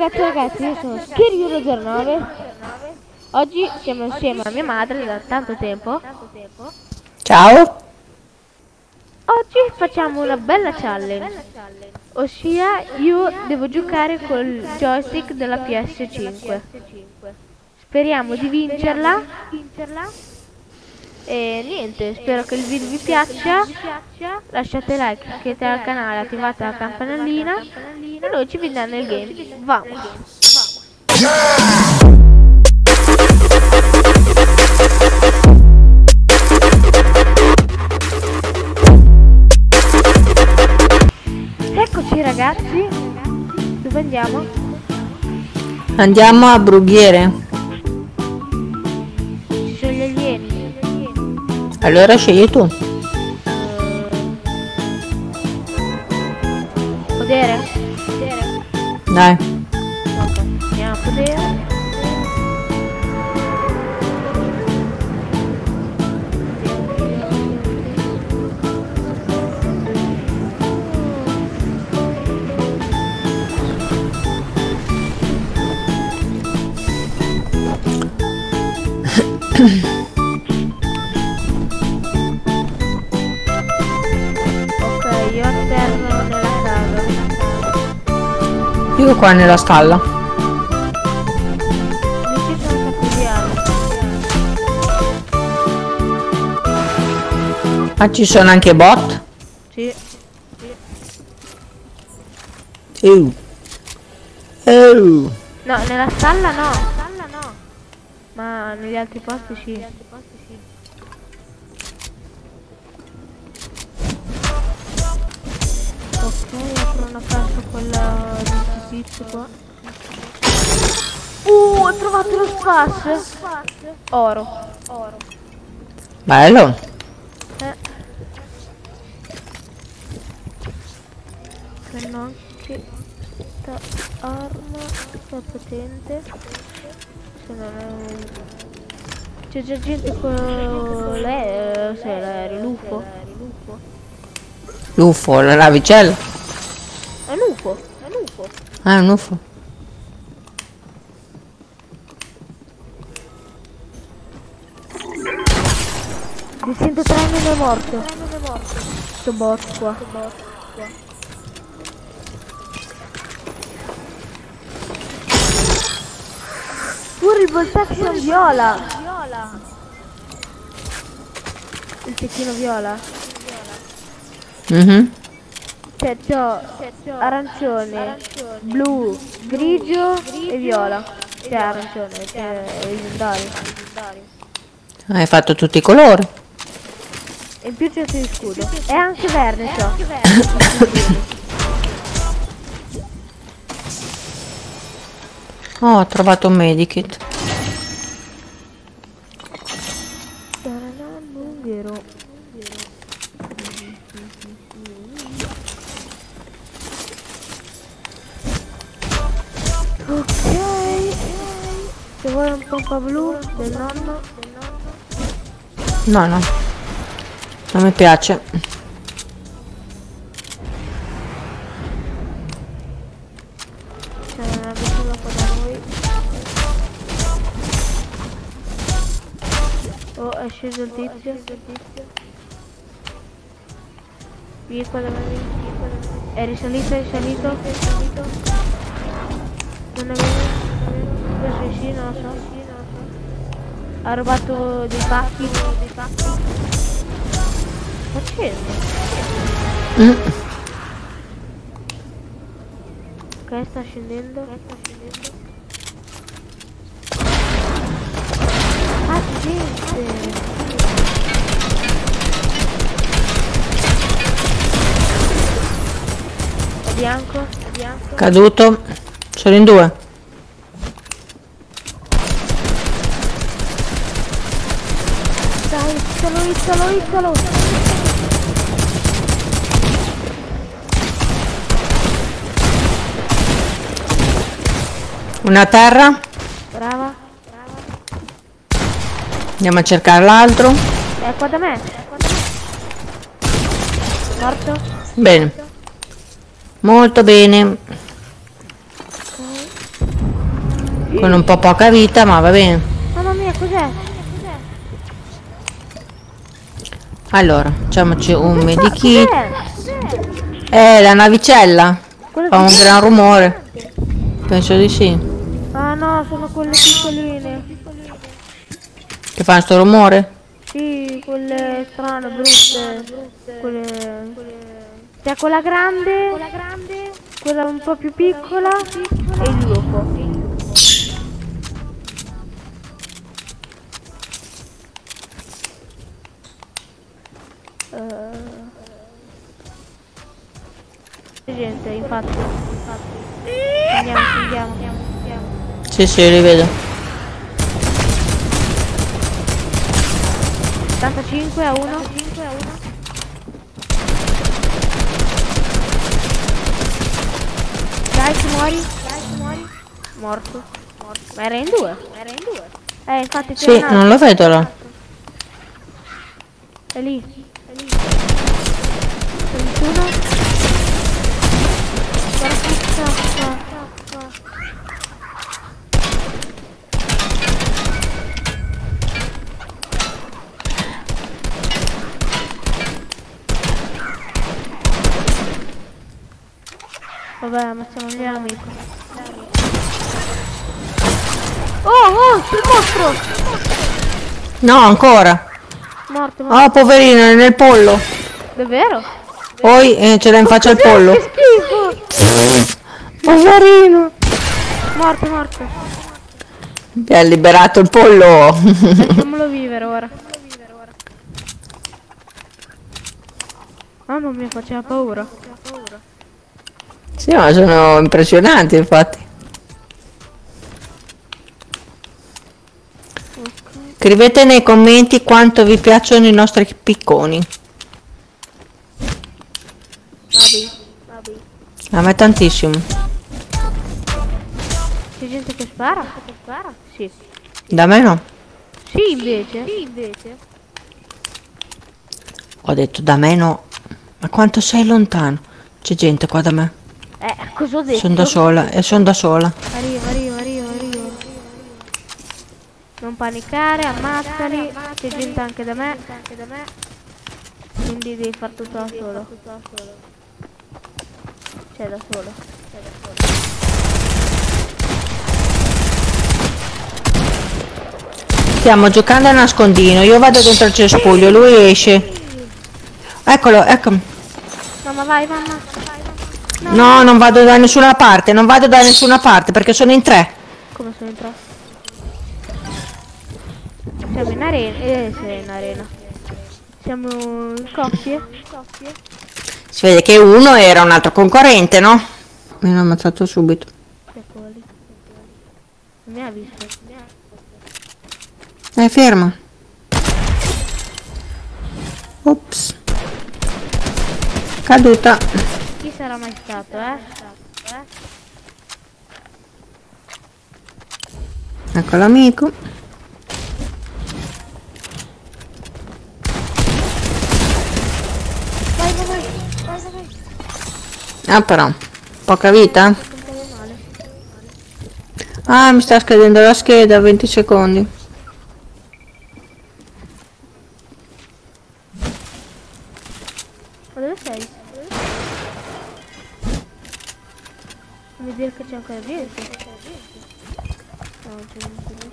ragazzi, io sono Schiriolo09. Oggi siamo insieme a mia madre da tanto tempo. Ciao. Oggi facciamo una bella challenge, ossia io devo giocare col joystick della PS5. Speriamo di vincerla. E niente, spero che il video vi piaccia. Lasciate like, iscrivetevi al canale, attivate la campanellina e noi ci vediamo nel game. Vamos! Eccoci ragazzi, dove andiamo? Andiamo a Brughiere. Ci sono gli alieni. Allora scegli tu. Podere? Dai. Ok, andiamo a podere. Ok, io atterro nella casa. Io qua nella stalla. Lì ci sono un sacco di armi. Ma ci sono anche bot? Sì. No, nella stalla no. Ma negli altri posti sì. Ok, apro una cassa quella di tizio qua. Ho trovato lo spas. Oro. Bello. Prendo anche questa arma, questa potente. Se non è un... C'è già gente con l'aereo, l'UFO. L'UFO, la navicella. È l'UFO. Ah, è un UFO. Mi sento non è morto. Sto bot qua. Pure il voltaggio viola. Il cecchino viola. Cioè c'ho arancione, blu, grigio e viola. Cioè arancione, cioè leggendario. Hai fatto tutti i colori. E in più c'è il scudo. E anche verde c'ho. Oh, ho trovato un medikit. Ok. Se vuoi un pompa blu del nonno. No, non mi piace. C'è una pistola qua da noi. Oh, è sceso il tizio. Vieni qua da me. È risalito. Non è vero. Questo sì, non lo so. Ha rubato dei pacchi. Facendo. Ok, sta scendendo. Ah, gente. È bianco. Caduto. Sono in due. Dai, izzalo. Una terra. Brava. Andiamo a cercare l'altro. È qua da me. Morto. Bene. Molto bene. Ok. Con un po' poca vita, ma va bene. Mamma mia, cos'è? Allora, facciamoci un medikit. Cos'è? La navicella. Quello Fa un gigante? gran rumore. Penso di sì. Ah no, sono quelle piccoline. Che fanno sto rumore? Sì, quelle strane, brutte. Quelle... C'è quella grande, quella un po' più piccola e il lupo. Gente, infatti. Andiamo. Sì, li vedo. 85 a 1. Dai, ci muori. Morto. Ma era in due. Infatti c'è Sì, un altro. non lo vedo là. È lì. 21. Guarda che cazzo. Vabbè, ammazziamo lì l'amico. Oh, il mostro! No, ancora. Morto. Oh, poverino, è nel pollo. Davvero? Poi ce l'ha in faccia il pollo. Che schifo! Poverino. Morto. Ti ha liberato il pollo. Lasciamolo vivere ora. Mamma mia, faceva paura. Sì, ma sono impressionanti, infatti. Scrivete nei commenti quanto vi piacciono i nostri picconi. Vabbè. A me tantissimo. C'è gente che spara? Sì. Da me no. Sì, invece. Ho detto da me no. Ma quanto sei lontano? C'è gente qua da me. Cosa ho detto? Sono da sola e sono da sola. Arrivo. Non panicare, ammazzali. C'è gente anche da me. Quindi devi far tutto da solo. C'è da solo. Stiamo giocando a nascondino. Io vado dentro il cespuglio, lui esce. Eccolo, eccomi. Mamma, vai, mamma. No, non vado da nessuna parte, perché sono in 3. Come sono entrato? Siamo in arena. Sei in arena. Siamo in coppie. Si vede che uno era un altro concorrente, no? Mi hanno ammazzato subito. Ecco lì. Non mi ha visto. Ferma. Ops. Caduta. Chi sarà mai stato, Ecco l'amico. Vai. Ah, però. Poca vita. Un po' male. Ah, mi sta scadendo la scheda, 20 secondi. Ma dove sei? Non mi dire che c'è ancora gente. No, c'è niente.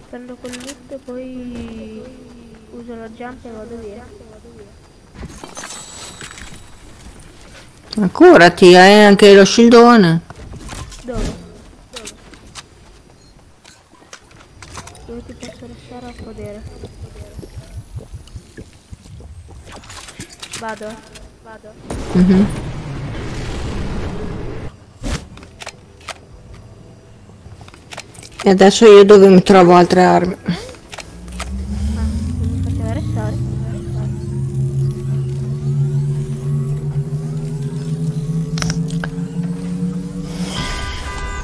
Prendo quel loot e poi uso la jump e vado via. Ma curati, hai anche lo scildone. Dove? Dove ti posso lasciare a podere? Vado. Mhm. E adesso io dove mi trovo altre armi? Non mi faceva restare.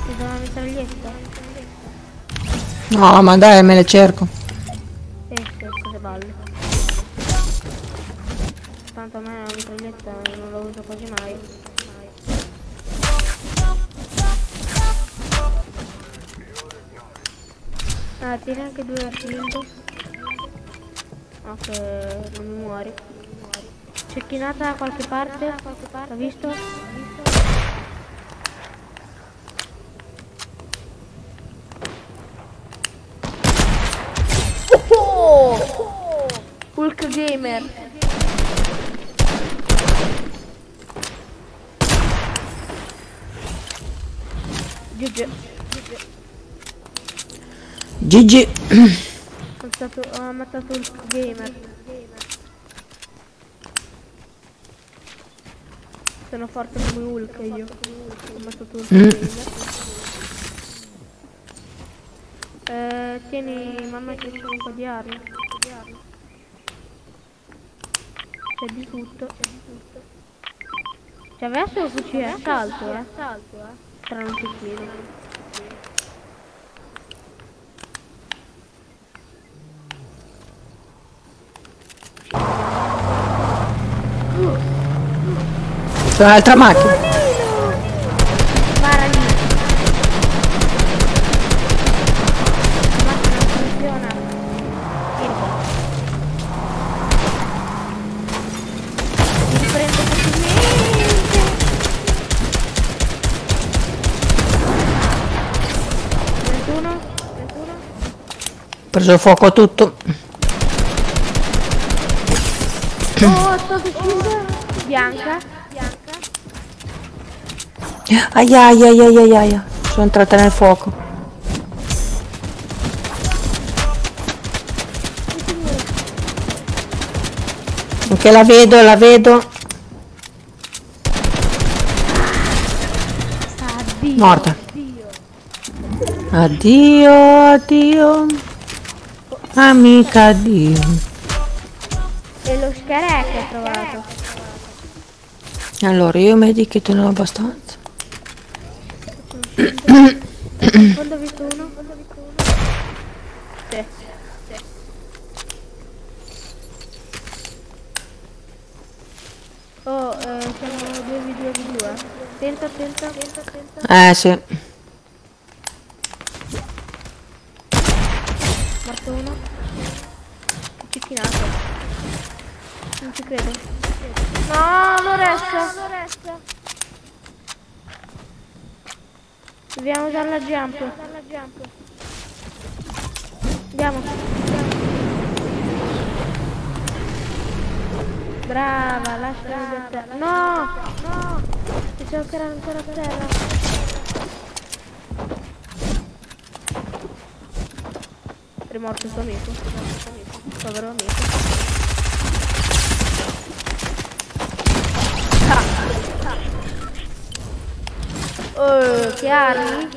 Ti do una mitraglietta? No, ma dai, me le cerco. Che balle. Tanto a me la mitraglietta non la uso uso quasi mai. Ah, tieni anche 2 shield. Ok, non mi muori. Cecchinata da qualche parte? L'ha visto? Hulk Gamer. GG. GG. Ho ammazzato Hulk Gamer. Sono forte come Hulk io. Ho ammazzato Hulk Gamer. Tieni, mamma, che c'è un po' di armi. C'è di tutto. C'è adesso il fucile assalto, tra un cecchino. C'è un'altra macchina. Spara lì. La macchina non funziona. Mi riprendo facilmente. 21. Ho preso fuoco tutto. Oh, sto uscendo. Bianca. Aia, aia, aia, aia, aia. Sono entrata nel fuoco. Ok, la vedo, la vedo. Addio. Morta. Addio, addio. Amica, addio. E lo scherè che ho trovato. Allora, io mi dico che tu non ho abbastanza. Quando ho visto uno? Sì. Oh, siamo 2v2v2. Tenta. Sì. Morto uno. Cecchinato. Non ci credo. No, non resta. Dobbiamo usare la jump. Andiamo. Brava, lasciami da terra. No! C'è ancora a terra. È morto il tuo amico. Povero amico. Oh, che armi?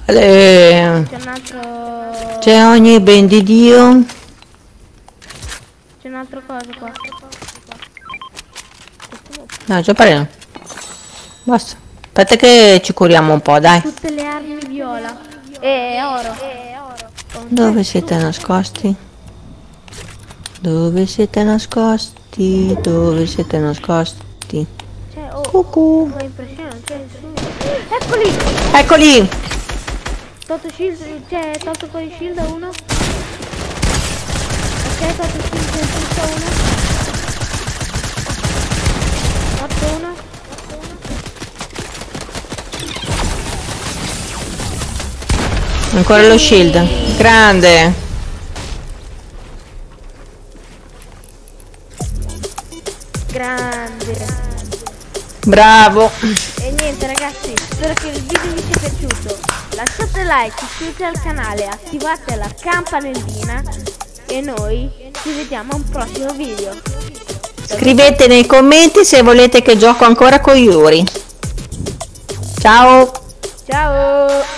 C'è C'è un altro... C'è ogni ben di Dio. C'è un'altra cosa qua. No, già pareno. Basta. Aspetta che ci curiamo un po', dai. Tutte le armi viola. E oro. Dove siete nascosti? Dove siete nascosti? Dove siete nascosti? Cioè, oh, Cucù. ma impressione, non c'è nessuno. Eccoli! Eccoli! Tolto shield, cioè, tolto con il shield uno. Ok, tolto shield tutto uno. Morto uno. Ancora lo shield. Grande. Grande. Bravo. E niente ragazzi, spero che il video vi sia piaciuto. Lasciate like, iscrivetevi al canale, attivate la campanellina e noi ci vediamo a un prossimo video. Scrivete nei commenti se volete che gioco ancora con Yuri. Ciao. Ciao!